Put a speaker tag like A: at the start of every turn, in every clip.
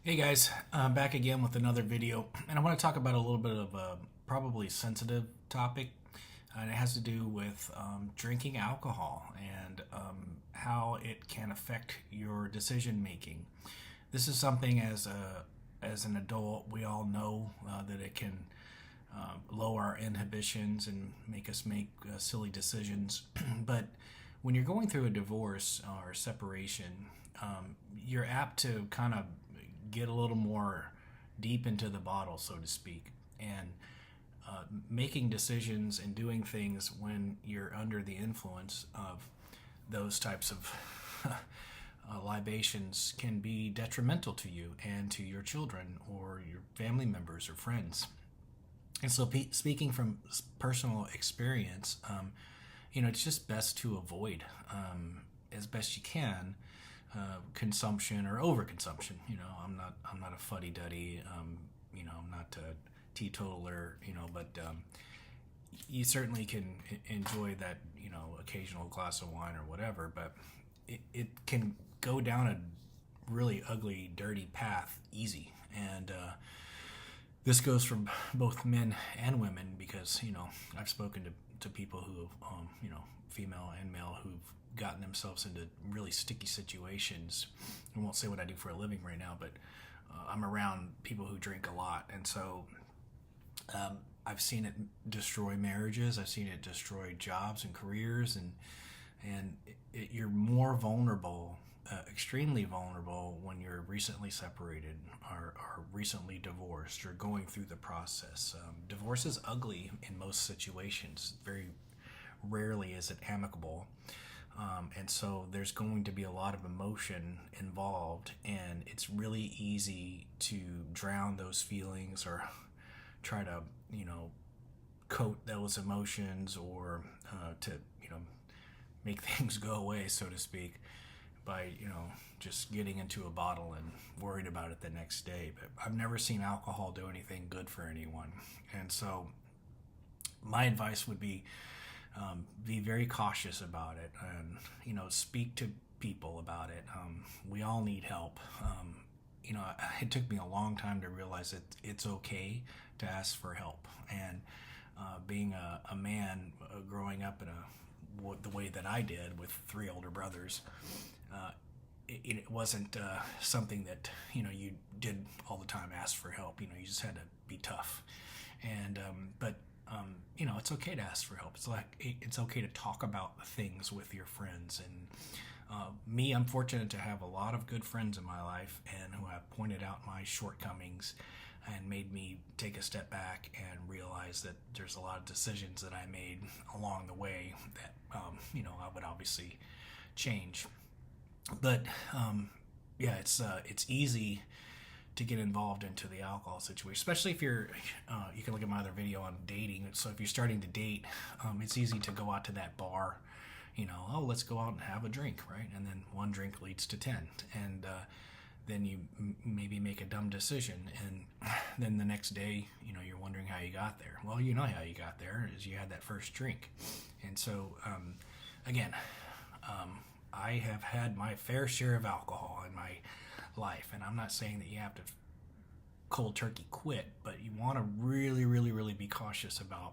A: Hey guys, I'm back again with another video, and I want to talk about a little bit of a probably sensitive topic, and it has to do with drinking alcohol and how it can affect your decision making. This is something as an adult we all know that it can lower our inhibitions and make us make silly decisions, but when you're going through a divorce or separation, you're apt to kind of get a little more deep into the bottle, so to speak, and making decisions and doing things when you're under the influence of those types of libations can be detrimental to you and to your children or your family members or friends. And so, speaking from personal experience, it's just best to avoid as best you can consumption or overconsumption. I'm not a fuddy duddy. I'm not a teetotaler. But you certainly can enjoy that. Occasional glass of wine or whatever. But it can go down a really ugly, dirty path easy, and this goes for both men and women because I've spoken to people who female and male who've gotten themselves into really sticky situations. I won't say what I do for a living right now, but I'm around people who drink a lot, and so I've seen it destroy marriages. I've seen it destroy jobs and careers, and you're more vulnerable, extremely vulnerable, when you're recently separated or recently divorced or going through the process. Divorce is ugly in most situations. Very rarely is it amicable. And so there's going to be a lot of emotion involved, and it's really easy to drown those feelings or try to, coat those emotions or to, make things go away, so to speak, by, just getting into a bottle and worried about it the next day. But I've never seen alcohol do anything good for anyone. And so my advice would be very cautious about it, and speak to people about it. We all need help. It took me a long time to realize that it's okay to ask for help, and being a man growing up in the way that I did with three older brothers, it wasn't something that you did all the time. Ask for help. You just had to be tough, and but it's okay to ask for help. It's okay to talk about things with your friends. And me, I'm fortunate to have a lot of good friends in my life and who have pointed out my shortcomings and made me take a step back and realize that there's a lot of decisions that I made along the way that I would obviously change. But yeah, it's easy to get involved into the alcohol situation, especially if you can look at my other video on dating. So if you're starting to date, it's easy to go out to that bar, oh, let's go out and have a drink, right? And then one drink leads to 10. And then you maybe make a dumb decision. And then the next day, you're wondering how you got there. Well, you know how you got there is you had that first drink. And so, again, I have had my fair share of alcohol in my life, and I'm not saying that you have to cold turkey quit, but you want to really, really, really be cautious about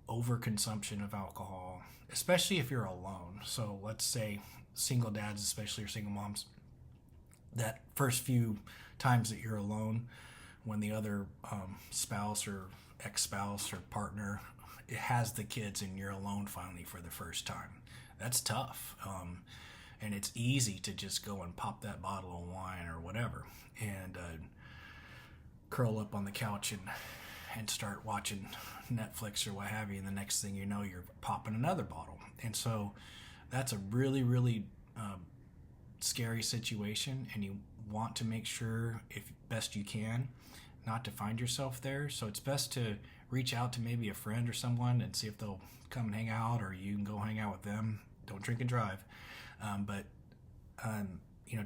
A: overconsumption of alcohol, especially if you're alone. So let's say single dads, especially, or single moms, that first few times that you're alone, when the other spouse or ex-spouse or partner has the kids and you're alone finally for the first time, that's tough. And it's easy to just go and pop that bottle of wine or whatever and curl up on the couch and start watching Netflix or what have you. And the next thing you know, you're popping another bottle. And so that's a really, really scary situation. And you want to make sure, if best you can, not to find yourself there. So it's best to reach out to maybe a friend or someone and see if they'll come and hang out, or you can go hang out with them. Don't drink and drive. But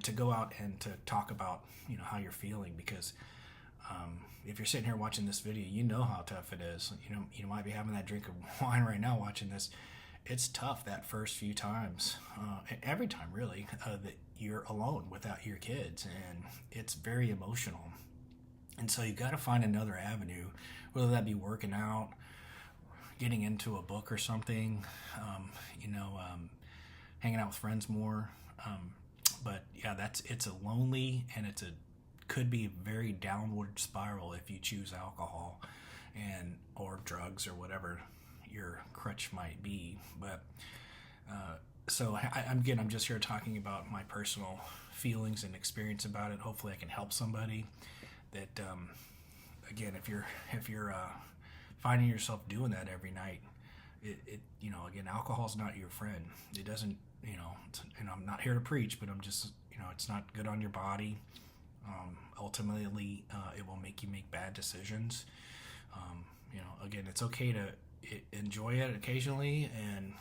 A: to go out and to talk about, how you're feeling, because if you're sitting here watching this video, you know how tough it is. You might be having that drink of wine right now watching this. It's tough that first few times, every time really, that you're alone without your kids, and it's very emotional. And so you got to find another avenue, whether that be working out, getting into a book or something, hanging out with friends more. But yeah, it's a lonely, and could be a very downward spiral if you choose alcohol and or drugs or whatever your crutch might be. But I'm just here talking about my personal feelings and experience about it. Hopefully, I can help somebody. That again, if you're finding yourself doing that every night, again, alcohol's not your friend. It doesn't, I'm not here to preach, but I'm just, it's not good on your body. Ultimately, it will make you make bad decisions. Again, it's okay to enjoy it occasionally, and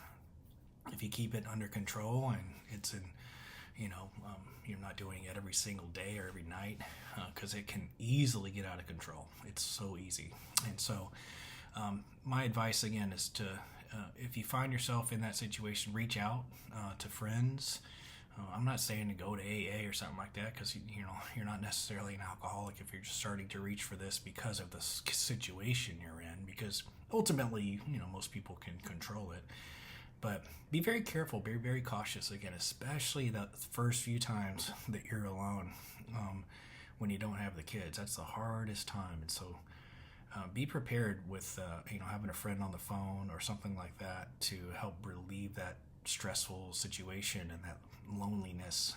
A: if you keep it under control and it's in, you're not doing it every single day or every night, because it can easily get out of control. It's so easy. And so my advice again is to, if you find yourself in that situation, reach out to friends. I'm not saying to go to AA or something like that, because you're not necessarily an alcoholic if you're just starting to reach for this because of the situation you're in, because ultimately most people can control it. But be very careful, be very cautious again, especially the first few times that you're alone, when you don't have the kids. That's the hardest time. And so be prepared with having a friend on the phone or something like that to help relieve that stressful situation and that loneliness.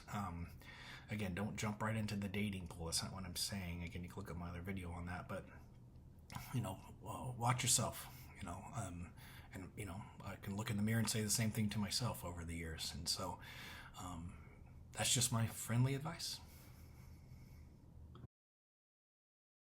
A: Again, don't jump right into the dating pool. That's not what I'm saying. Again, you can look at my other video on that. But watch yourself. I can look in the mirror and say the same thing to myself over the years. And so that's just my friendly advice.